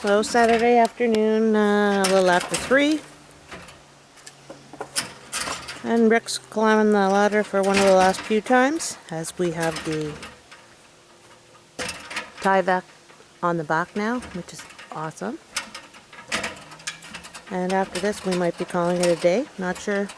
So Saturday afternoon, a little after 3, and Rick's climbing the ladder for one of the last few times, as we have the tyvec on the back now, which is awesome. And after this we might be calling it a day. Not sure